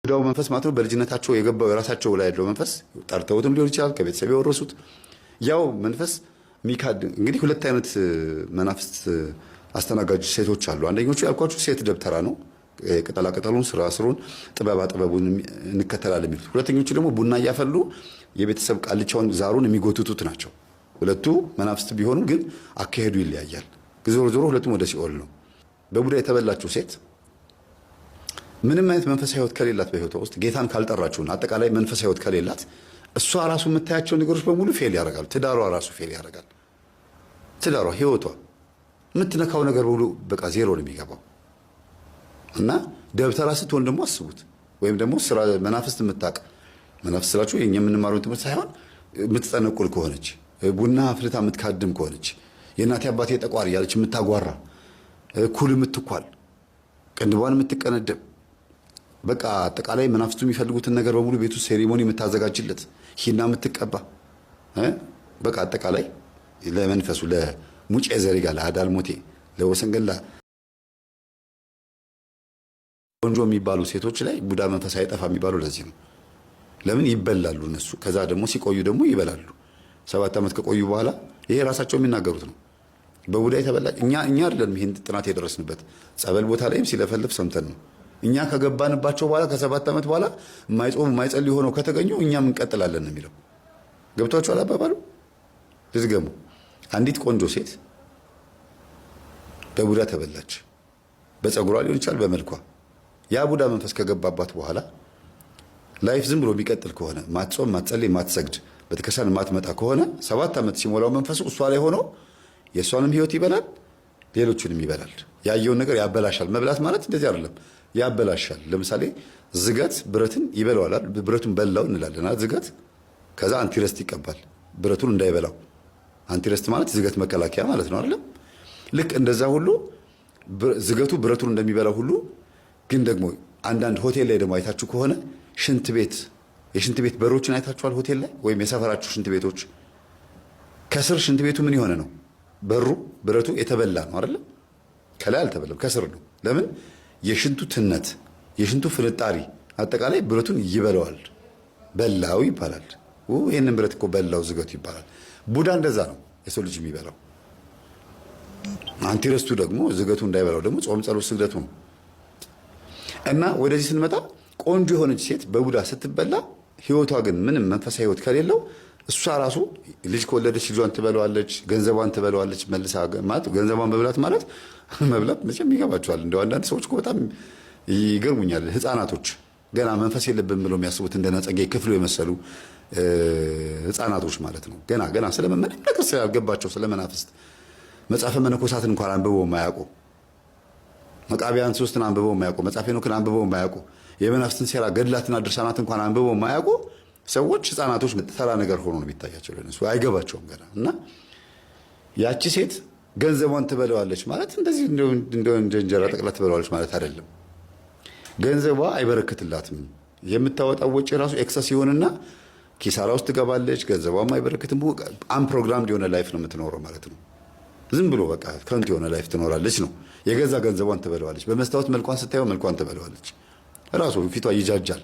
ዳው መንፈስ ማለት ነው በልጅነታቸው የገባው የራሳቸው ላይ ያለው መንፈስ ጠርተውትም ሊሆን ይችላል ከቤተሰብ የወረሱት ያው መንፈስ ሚካድ እንግዲህ ሁለት አይነት መናፍስት አስተናጋጅ ሴቶች አሉ። አንደኞቹ ያልኳችሁ ሴት ደብተራ ነው ቅጠላ ቅጠሉን ስራ ስሩን ጥበቡን እንከተላለን የሚሉት። ሁለተኞቹ ደግሞ ቡና እያፈሉ የቤተሰብ ቃልቻውን ዛሩን የሚጎትቱት ናቸው። ሁለቱ መናፍስት ቢሆኑ ግን አካሄዱ ይለያያል። ዞሮ ዞሮ ሁለቱም ወደ ሲኦል ነው። በቡዳ የተበላችው ሴት ምንም አይነት መንፈሳዊ ህይወት ከሌላት በህይወቷ ውስጥ ጌታን ካልጠራችሁና አጠቃላይ መንፈሳዊ ህይወት ከሌላት እሷ ራሱ የምታያቸው ነገሮች በሙሉ ፌል ያደርጋል። ትዳሯ ራሱ ፌል ያደርጋል። ትዳሯ ህይወቷ የምትነካው ነገር በሙሉ በቃ ዜሮ ነው የሚገባው። እና ደብተራ ስትሆን ደግሞ አስቡት። ወይም ደግሞ ስራ መናፍስት የምታውቅ መናፍስት ስላችሁ የኛ የምንማረው ትምህርት ሳይሆን የምትጠነቁል ከሆነች ቡና አፍልታ የምትካድም ከሆነች የእናቴ አባቴ ጠቋር ያለች የምታጓራ ኩል የምትኳል ቅንድቧን የምትቀነደብ በቃ አጠቃላይ መናፍስቱ የሚፈልጉትን ነገር በሙሉ ቤቱ ሴሪሞኒ የምታዘጋጅለት ሂና የምትቀባ በቃ አጠቃላይ ለመንፈሱ ለሙጬ ዘሪጋ ለአዳልሞቴ ለወሰንገላ ቆንጆ የሚባሉ ሴቶች ላይ ቡዳ መንፈስ አይጠፋ የሚባሉ ለዚህ ነው። ለምን ይበላሉ እነሱ። ከዛ ደግሞ ሲቆዩ ደግሞ ይበላሉ። 7 ዓመት ከቆዩ በኋላ ይሄ ራሳቸው የሚናገሩት ነው። በቡዳ የተበላ እኛ አይደለም ይሄን ጥናት የደረስንበት ጸበል ቦታ ላይም ሲለፈልፍ ሰምተን ነው። እኛ ከገባንባቸው በኋላ ከ7 ዓመት በኋላ የማይጾም የማይጸልይ ሆነው ከተገኙ እኛም እንቀጥላለን ነው የሚለው። ገብቷችኋል አባባሉ? ልዝገሙ። አንዲት ቆንጆ ሴት በቡዳ ተበላች። በፀጉሯ ሊሆን ይችላል በመልኳ። ያ ቡዳ መንፈስ ከገባባት በኋላ ላይፍ ዝም ብሎ የሚቀጥል ከሆነ ማትጾም ማትጸልይ ማትሰግድ በተከሳን ማትመጣ ከሆነ 7 ዓመት ሲሞላው መንፈሱ እሷ ላይ ሆኖ የእሷንም ህይወት ይበላል፣ ሌሎቹንም ይበላል። ያየውን ነገር ያበላሻል። መብላት ማለት እንደዚህ አይደለም፣ ያበላሻል። ለምሳሌ ዝገት ብረትን ይበላዋል። ብረቱን በላው እንላለን። ዝገት ከዛ አንቲረስት ይቀባል ብረቱን እንዳይበላው። አንቲረስት ማለት ዝገት መከላከያ ማለት ነው አይደለም? ልክ እንደዛ ሁሉ ዝገቱ ብረቱን እንደሚበላው ሁሉ ግን ደግሞ አንዳንድ ሆቴል ላይ ደግሞ አይታችሁ ከሆነ ሽንት ቤት የሽንት ቤት በሮችን አይታችኋል? ሆቴል ላይ ወይም የሰፈራችሁ ሽንት ቤቶች ከስር ሽንት ቤቱ ምን የሆነ ነው? በሩ ብረቱ የተበላ ነው አይደለም? ከላይ አልተበለም፣ ከስር ነው። ለምን? የሽንቱ ትነት የሽንቱ ፍንጣሪ አጠቃላይ ብረቱን ይበላዋል። በላው ይባላል። ይሄንን ብረት እኮ በላው ዝገቱ ይባላል። ቡዳ እንደዛ ነው የሰው ልጅ የሚበላው። አንቲረስቱ ደግሞ ዝገቱ እንዳይበላው ደግሞ ጾም፣ ጸሎት፣ ስግደቱ ነው። እና ወደዚህ ስንመጣ ቆንጆ የሆነች ሴት በቡዳ ስትበላ ህይወቷ ግን ምንም መንፈሳዊ ህይወት ከሌለው እሷ ራሱ ልጅ ከወለደች ልጇን ትበላዋለች፣ ገንዘቧን ትበላዋለች። መልሳ ማለት ገንዘቧን መብላት ማለት መብላት መቼም ይገባቸዋል። እንደው አንዳንድ ሰዎች እኮ በጣም ይገርሙኛል። ህፃናቶች ገና መንፈስ የለብን ብለው የሚያስቡት እንደነ ጸጋዬ ክፍሉ የመሰሉ ህፃናቶች ማለት ነው። ገና ስለምን ነገር ስላልገባቸው ስለመናፍስት መጽሐፈ መነኮሳትን እንኳን አንብበው የማያውቁ መቃቢያን 3ን አንብበው የማያውቁ መጽሐፈ ሄኖክን አንብበው የማያውቁ የመናፍስትን ሴራ ገድላትና ድርሳናት እንኳን አንብበው የማያውቁ ሰዎች ህፃናቶች ተራ ነገር ሆኖ ነው የሚታያቸው። ለነሱ አይገባቸውም ገና። እና ያቺ ሴት ገንዘቧን ትበላዋለች ማለት እንደዚህ እንደ እንጀራ ጠቅላ ትበላዋለች ማለት አይደለም። ገንዘቧ አይበረክትላትም። የምታወጣው ወጪ ራሱ ኤክሰስ ይሆንና ኪሳራ ውስጥ ትገባለች። ገንዘቧም አይበረክትም። አንፕሮግራምድ የሆነ ላይፍ ነው የምትኖረው ማለት ነው። ዝም ብሎ በቃ ከንቱ የሆነ ላይፍ ትኖራለች ነው። የገዛ ገንዘቧን ትበላዋለች። በመስታወት መልኳን ስታየው መልኳን ትበላዋለች። ራሱ ፊቷ ይጃጃል።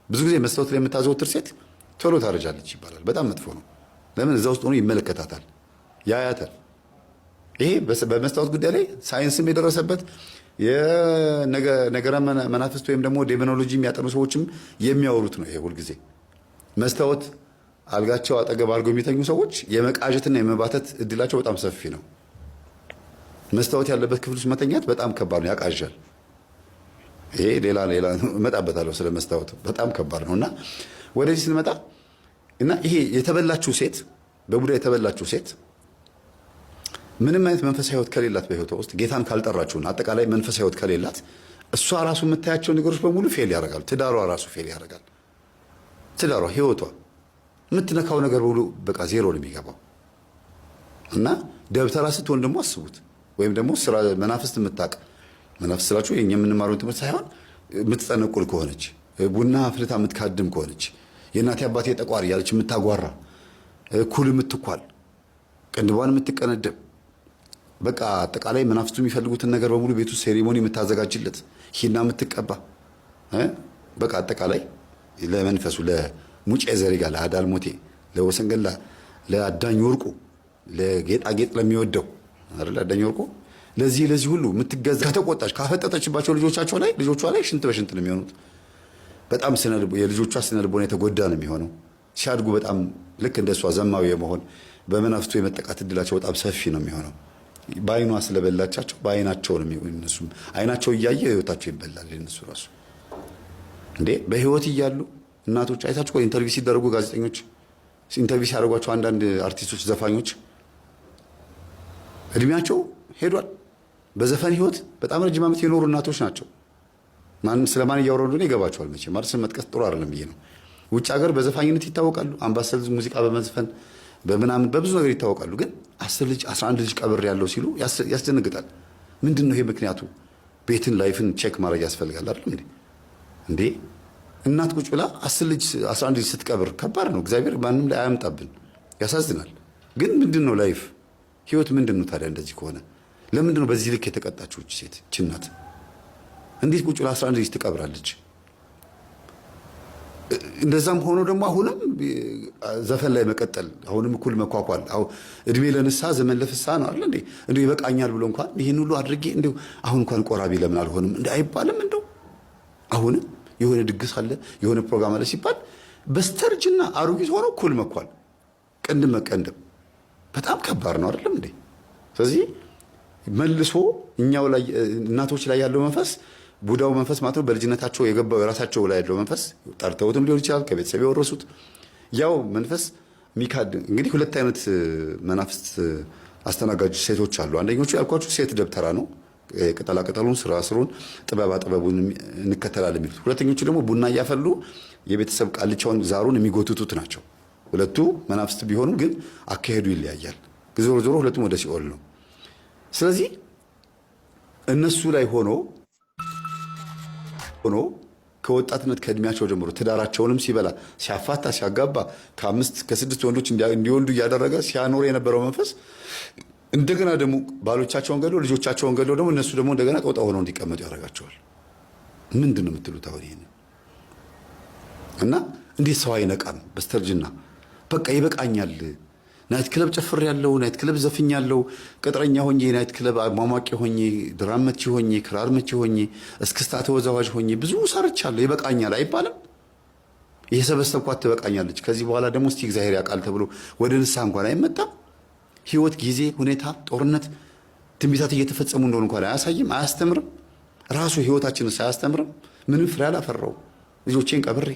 ብዙ ጊዜ መስታወት ላይ የምታዘወትር ሴት ቶሎ ታረጃለች ይባላል። በጣም መጥፎ ነው። ለምን? እዛ ውስጥ ሆኖ ይመለከታታል፣ ያያታል። ይሄ በመስታወት ጉዳይ ላይ ሳይንስም የደረሰበት የነገረ መናፍስት ወይም ደግሞ ዴሞኖሎጂ የሚያጠኑ ሰዎችም የሚያወሩት ነው። ይሄ ሁልጊዜ መስታወት አልጋቸው አጠገብ አድርገው የሚተኙ ሰዎች የመቃዠትና የመባተት እድላቸው በጣም ሰፊ ነው። መስታወት ያለበት ክፍል ውስጥ መተኛት በጣም ከባድ ነው፣ ያቃዣል። ይሄ ሌላ እመጣበታለሁ ስለ መስታወት፣ በጣም ከባድ ነው። እና ወደዚህ ስንመጣ እና ይሄ የተበላችው ሴት በቡዳ የተበላችው ሴት ምንም አይነት መንፈሳዊ ህይወት ከሌላት በህይወቷ ውስጥ ጌታን ካልጠራችሁና አጠቃላይ መንፈሳዊ ህይወት ከሌላት እሷ ራሱ የምታያቸው ነገሮች በሙሉ ፌል ያደርጋል። ትዳሯ ራሱ ፌል ያደርጋል። ትዳሯ ህይወቷ የምትነካው ነገር በሙሉ በቃ ዜሮ ነው የሚገባው። እና ደብተራ ስትሆን ደግሞ አስቡት። ወይም ደግሞ ስራ መናፍስት የምታውቅ መናፍስት ስላችሁ የኛ የምንማረው ትምህርት ሳይሆን የምትጠነቁል ከሆነች ቡና አፍልታ የምትካድም ከሆነች የእናቴ አባቴ ጠቋር ያለች የምታጓራ ኩል የምትኳል ቅንድቧን የምትቀነደብ በቃ አጠቃላይ መናፍስቱ የሚፈልጉትን ነገር በሙሉ ቤቱ ሴሪሞኒ የምታዘጋጅለት ሂና የምትቀባ በቃ አጠቃላይ ለመንፈሱ ለሙጬ ዘሪጋ ለአዳልሞቴ ለወሰንገላ ለአዳኝ ወርቁ ለጌጣጌጥ ለሚወደው አይደል አዳኝ ወርቁ ለዚህ ሁሉ የምትገዛ ከተቆጣች ካፈጠጠችባቸው ልጆቿ ላይ ሽንት በሽንት ነው የሚሆኑት። በጣም የልጆቿ ስነ ልቦና የተጎዳ ነው የሚሆነው። ሲያድጉ በጣም ልክ እንደሷ ዘማዊ የመሆን በመናፍስቱ የመጠቃት እድላቸው በጣም ሰፊ ነው የሚሆነው። በአይኗ ስለበላቻቸው በአይናቸው ነው እነሱም አይናቸው እያየ ህይወታቸው ይበላል። እነሱ ራሱ እንዴ በህይወት እያሉ እናቶች አይታችሁ ኢንተርቪው ሲደረጉ ጋዜጠኞች ኢንተርቪው ሲያደርጓቸው አንዳንድ አርቲስቶች ዘፋኞች እድሜያቸው ሄዷል። በዘፈን ህይወት በጣም ረጅም ዓመት የኖሩ እናቶች ናቸው። ስለማን እያወራሁ እንደሆነ ይገባቸዋል መቼም ማለት ስም መጥቀስ ጥሩ አይደለም ብዬ ነው። ውጭ ሀገር በዘፋኝነት ይታወቃሉ። አምባሰል ሙዚቃ በመዝፈን በምናምን በብዙ ነገር ይታወቃሉ። ግን 10 ልጅ 11 ልጅ ቀብር ያለው ሲሉ ያስደነግጣል። ምንድን ነው ይሄ ምክንያቱ? ቤትን ላይፍን ቼክ ማድረግ ያስፈልጋል አይደል እንዴ? እናት ቁጭ ብላ 10 ልጅ 11 ልጅ ስትቀብር ከባድ ነው። እግዚአብሔር ማንም ላይ አያምጣብን፣ ያሳዝናል። ግን ምንድን ነው ላይፍ ህይወት ምንድን ነው ታዲያ? እንደዚህ ከሆነ ለምንድን ነው በዚህ ልክ የተቀጣችው ሴት ችናት? እንዴት ቁጭ ብላ 11 ልጅ ትቀብራለች? እንደዛም ሆኖ ደግሞ አሁንም ዘፈን ላይ መቀጠል፣ አሁንም እኩል መኳኳል። እድሜ ለንስሐ ዘመን ለፍስሐ ነው አይደል እንዴ? እንደው ይበቃኛል ብሎ እንኳን ይህን ሁሉ አድርጌ እንደው አሁን እንኳን ቆራቢ ለምን አልሆንም እንዴ አይባልም? እንደው አሁንም የሆነ ድግስ አለ የሆነ ፕሮግራም አለ ሲባል በስተርጅና አሮጊት ሆኖ እኩል መኳል፣ ቅንድም መቀንድም በጣም ከባድ ነው አይደለም እንዴ? ስለዚህ መልሶ እኛው ላይ እናቶች ላይ ያለው መንፈስ ቡዳው መንፈስ ማለት ነው። በልጅነታቸው የገባው የራሳቸው ላይ ያለው መንፈስ ጠርተውትም ሊሆን ይችላል፣ ከቤተሰብ የወረሱት ያው መንፈስ ሚካድ። እንግዲህ ሁለት አይነት መናፍስት አስተናጋጅ ሴቶች አሉ። አንደኞቹ ያልኳችሁ ሴት ደብተራ ነው፣ ቅጠላ ቅጠሉን ስራ ስሩን ጥበባ ጥበቡን እንከተላለን የሚሉት። ሁለተኞቹ ደግሞ ቡና እያፈሉ የቤተሰብ ቃልቻውን ዛሩን የሚጎትቱት ናቸው። ሁለቱ መናፍስት ቢሆኑ ግን አካሄዱ ይለያያል። ዞሮ ዞሮ ሁለቱም ወደ ሲኦል ነው። ስለዚህ እነሱ ላይ ሆኖ ከወጣትነት ከእድሜያቸው ጀምሮ ትዳራቸውንም ሲበላ ሲያፋታ ሲያጋባ ከ5 ከ6 ወንዶች እንዲወልዱ እያደረገ ሲያኖር የነበረው መንፈስ እንደገና ደግሞ ባሎቻቸውን ገሎ ልጆቻቸውን ገሎ ደግሞ እነሱ ደግሞ እንደገና ጦጣ ሆነው እንዲቀመጡ ያደርጋቸዋል። ምንድን ነው የምትሉት አሁን ይሄን? እና እንዴት ሰው አይነቃም በስተርጅና? በቃ ይበቃኛል። ናይት ክለብ ጨፍር ያለው ናይት ክለብ ዘፍኝ ያለው ቅጥረኛ ሆኜ ናይት ክለብ ማሟቂ ሆኜ ድራም መቺ ሆኜ ክራር መቺ ሆኜ እስክስታ ተወዛዋዥ ሆኜ ብዙ ሰርቻለሁ። ይበቃኛል አይባልም? የሰበሰብኳት ትበቃኛለች። ከዚህ በኋላ ደግሞ እስቲ እግዚአብሔር ያውቃል ተብሎ ወደ ንስሐ እንኳን አይመጣም። ህይወት፣ ጊዜ፣ ሁኔታ፣ ጦርነት፣ ትንቢታት እየተፈጸሙ እንደሆነ እንኳን አያሳይም፣ አያስተምርም። ራሱ ህይወታችንን ሳያስተምርም ምንም ፍሬ አላፈራው። ልጆቼን ቀብሬ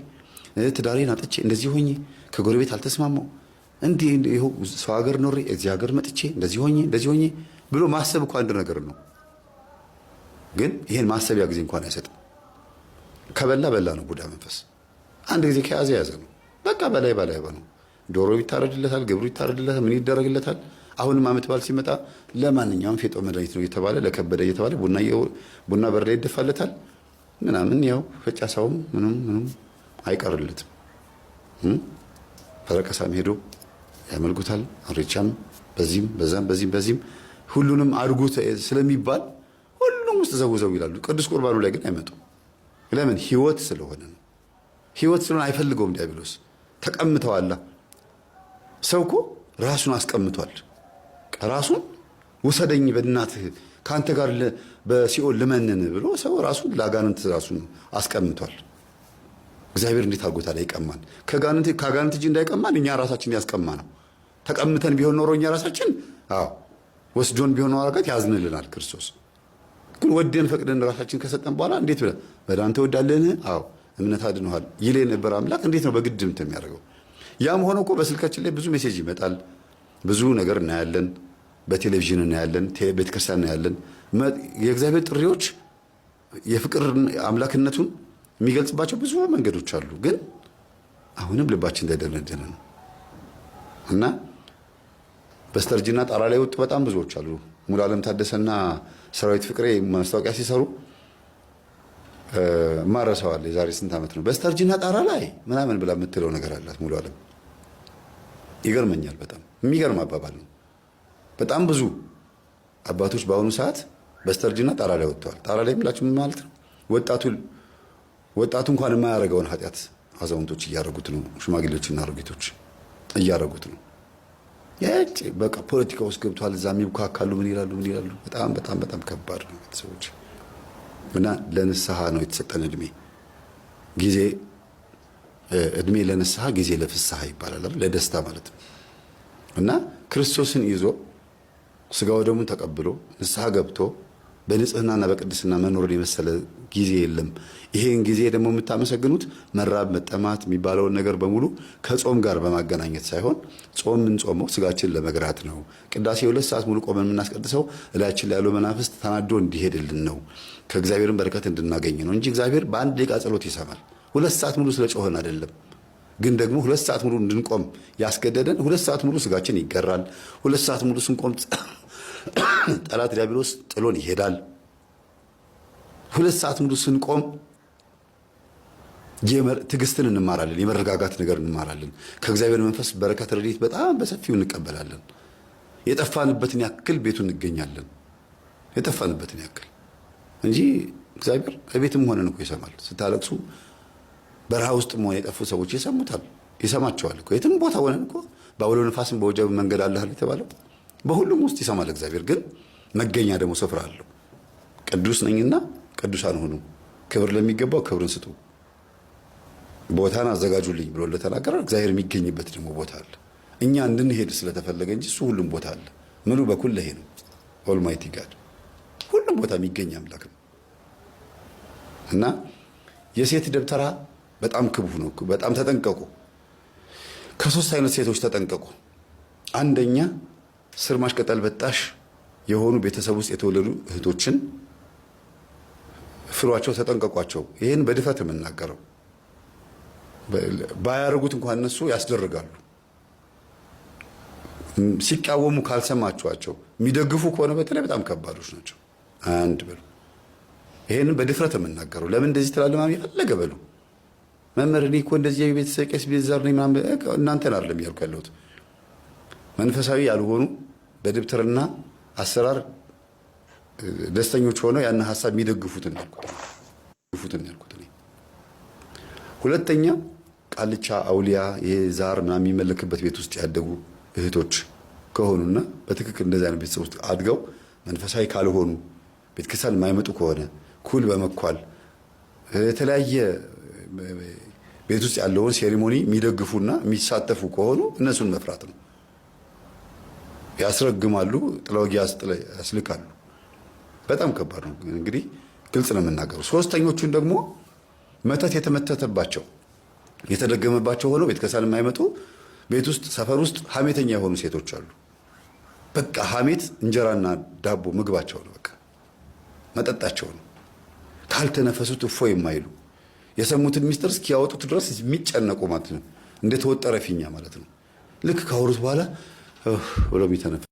ትዳሬን አጥቼ እንደዚህ ሆኜ ከጎረቤት አልተስማማው እንዲህ ይኸው ሰው ሀገር ኖሬ እዚህ ሀገር መጥቼ እንደዚህ ሆኜ ብሎ ማሰብ እኮ አንድ ነገር ነው። ግን ይሄን ማሰቢያ ጊዜ እንኳን አይሰጥም። ከበላ ነው ቡዳ መንፈስ። አንድ ጊዜ ከያዘ ያዘ ነው በቃ። በላይ ነው። ዶሮ ይታረድለታል፣ ግብሩ ይታረድለታል፣ ምን ይደረግለታል። አሁንም ዓመት በዓል ሲመጣ ለማንኛውም ፌጦ መድኃኒት ነው እየተባለ ለከበደ እየተባለ ቡና በር ላይ ይደፋለታል ምናምን። ያው ፈጫ ሰውም ምንም አይቀርለትም። ፈረቀሳም ሄዶ ያመልኩታል። አሬቻም በዚህም ሁሉንም አድርጉት ስለሚባል ሁሉም ውስጥ ዘውዘው ይላሉ። ቅዱስ ቁርባኑ ላይ ግን አይመጡም። ለምን? ህይወት ስለሆነ ነው። ህይወት ስለሆነ አይፈልገውም ዲያብሎስ። ተቀምጠዋላ። ሰው እኮ ራሱን አስቀምጧል። ራሱን ውሰደኝ በእናትህ ከአንተ ጋር በሲኦል ልመንን ብሎ ሰው ራሱን ለአጋንንት ራሱን አስቀምጧል። እግዚአብሔር እንዴት አድርጎታል ይቀማል? ከአጋንንት እጅ እንዳይቀማል እኛ ራሳችን ያስቀማ ነው። ተቀምተን ቢሆን ኖሮ እኛ ራሳችን ወስዶን ቢሆን ኖሮ አጋት ያዝንልናል ክርስቶስ። ግን ወደን ፈቅደን ራሳችን ከሰጠን በኋላ እንዴት ብለህ መዳን ትወዳለህን? እምነት አድኖሃል ይሌ ነበር አምላክ። እንዴት ነው በግድ የሚያደርገው? ያም ሆኖ እኮ በስልካችን ላይ ብዙ ሜሴጅ ይመጣል፣ ብዙ ነገር እናያለን፣ በቴሌቪዥን እናያለን፣ ቤተክርስቲያን እናያለን። የእግዚአብሔር ጥሪዎች የፍቅር አምላክነቱን የሚገልጽባቸው ብዙ መንገዶች አሉ። ግን አሁንም ልባችን እንደደነደነ ነው እና በስተርጅና ጣራ ላይ ወጡ በጣም ብዙዎች አሉ። ሙሉ ዓለም ታደሰና ሰራዊት ፍቅሬ ማስታወቂያ ሲሰሩ ማረሰዋል። የዛሬ ስንት ዓመት ነው በስተርጅና ጣራ ላይ ምናምን ብላ የምትለው ነገር አላት ሙሉ ዓለም። ይገርመኛል። በጣም የሚገርም አባባል ነው። በጣም ብዙ አባቶች በአሁኑ ሰዓት በስተርጅና ጣራ ላይ ወጥተዋል። ጣራ ላይ የሚላችሁ ምን ማለት ነው? ወጣቱ እንኳን የማያደርገውን ኃጢአት አዛውንቶች እያደረጉት ነው። ሽማግሌዎችና አሮጊቶች እያደረጉት ነው። ያጭ በቃ ፖለቲካ ውስጥ ገብቷል። እዛ የሚቡካካሉ ምን ይላሉ። በጣም በጣም በጣም ከባድ ነው ቤተሰቦች። እና ለንስሐ ነው የተሰጠን ጊዜ እድሜ ለንስሐ ጊዜ ለፍስሐ ይባላል፣ ለደስታ ማለት ነው። እና ክርስቶስን ይዞ ስጋው ደሙን ተቀብሎ ንስሐ ገብቶ በንጽህናና በቅድስና መኖርን የመሰለ ጊዜ የለም። ይሄን ጊዜ ደግሞ የምታመሰግኑት መራብ መጠማት የሚባለውን ነገር በሙሉ ከጾም ጋር በማገናኘት ሳይሆን ጾም የምንጾመው ስጋችን ለመግራት ነው። ቅዳሴ 2 ሰዓት ሙሉ ቆመን የምናስቀድሰው እላችን ላይ ያለው መናፍስት ተናዶ እንዲሄድልን ነው፣ ከእግዚአብሔርን በረከት እንድናገኝ ነው እንጂ እግዚአብሔር በአንድ ደቂቃ ጸሎት ይሰማል። 2 ሰዓት ሙሉ ስለጮህን አይደለም። ግን ደግሞ 2 ሰዓት ሙሉ እንድንቆም ያስገደደን 2 ሰዓት ሙሉ ስጋችን ይገራል። 2 ሰዓት ሙሉ ስንቆም ጠላት ዲያብሎስ ጥሎን ይሄዳል። 2 ሰዓት ሙሉ ስንቆም ትዕግስትን እንማራለን፣ የመረጋጋት ነገር እንማራለን። ከእግዚአብሔር መንፈስ በረከት ረድኤት በጣም በሰፊው እንቀበላለን። የጠፋንበትን ያክል ቤቱ እንገኛለን። የጠፋንበትን ያክል እንጂ እግዚአብሔር ከቤትም ሆነን እኮ ይሰማል። ስታለቅሱ በረሃ ውስጥ ሆነ የጠፉ ሰዎች ይሰማቸዋል እኮ። የትም ቦታ ሆነን እኮ በአውሎ ነፋስም በወጀብ መንገድ አለህ የተባለው በሁሉም ውስጥ ይሰማል እግዚአብሔር። ግን መገኛ ደግሞ ስፍራ አለው። ቅዱስ ነኝና ቅዱሳን ሁኑ፣ ክብር ለሚገባው ክብርን ስጡ፣ ቦታን አዘጋጁልኝ ብሎ እንደተናገረ እግዚአብሔር የሚገኝበት ደግሞ ቦታ አለ። እኛ እንድንሄድ ስለተፈለገ እንጂ እሱ ሁሉም ቦታ አለ። ምሉ በኩል ለሄ ነው ኦልማይቲ ጋድ፣ ሁሉም ቦታ የሚገኝ አምላክ ነው። እና የሴት ደብተራ በጣም ክቡህ ነው። በጣም ተጠንቀቁ። ከ3 አይነት ሴቶች ተጠንቀቁ። አንደኛ ስር ማሽቀጠል በጣሽ የሆኑ ቤተሰብ ውስጥ የተወለዱ እህቶችን ፍሯቸው፣ ተጠንቀቋቸው። ይህን በድፈት የምናገረው ባያደርጉት እንኳን እነሱ ያስደርጋሉ። ሲቃወሙ ካልሰማችኋቸው የሚደግፉ ከሆነ በተለይ በጣም ከባዶች ናቸው። አንድ በሉ። ይህን በድፍረት የምናገረው ለምን እንደዚህ ትላለህ ማሚ ፈለገ በሉ። መምህር እኔ እኮ እንደዚህ የቤተሰብ ቄስ ቢዛር ነኝ ምናምን እናንተን አይደለም እያልኩ ያለሁት። መንፈሳዊ ያልሆኑ በድብትርና አሰራር ደስተኞች ሆነው ያን ሐሳብ የሚደግፉትን ያልኩት እኔ። ሁለተኛ ቃልቻ አውሊያ የዛር ምናምን የሚመለክበት ቤት ውስጥ ያደጉ እህቶች ከሆኑና በትክክል እንደዚህ አይነት ቤተሰብ ውስጥ አድገው መንፈሳዊ ካልሆኑ ቤተክርስቲያን የማይመጡ ከሆነ ኩል በመኳል የተለያየ ቤት ውስጥ ያለውን ሴሪሞኒ የሚደግፉና የሚሳተፉ ከሆኑ እነሱን መፍራት ነው። ያስረግማሉ፣ ጥለወጊ ያስልካሉ። በጣም ከባድ ነው። እንግዲህ ግልጽ ነው የምናገረው። ሶስተኞቹን ደግሞ መተት የተመተተባቸው የተደገመባቸው ሆነው ቤተክርስቲያን የማይመጡ ቤት ውስጥ ሰፈር ውስጥ ሐሜተኛ የሆኑ ሴቶች አሉ። በቃ ሐሜት እንጀራና ዳቦ ምግባቸው ነው። በቃ መጠጣቸው ነው። ካልተነፈሱት እፎ የማይሉ የሰሙትን ሚስጥር እስኪያወጡት ድረስ የሚጨነቁ ማለት ነው። እንደተወጠረ ፊኛ ማለት ነው። ልክ ካወሩት በኋላ ብሎ የሚተነፍሱ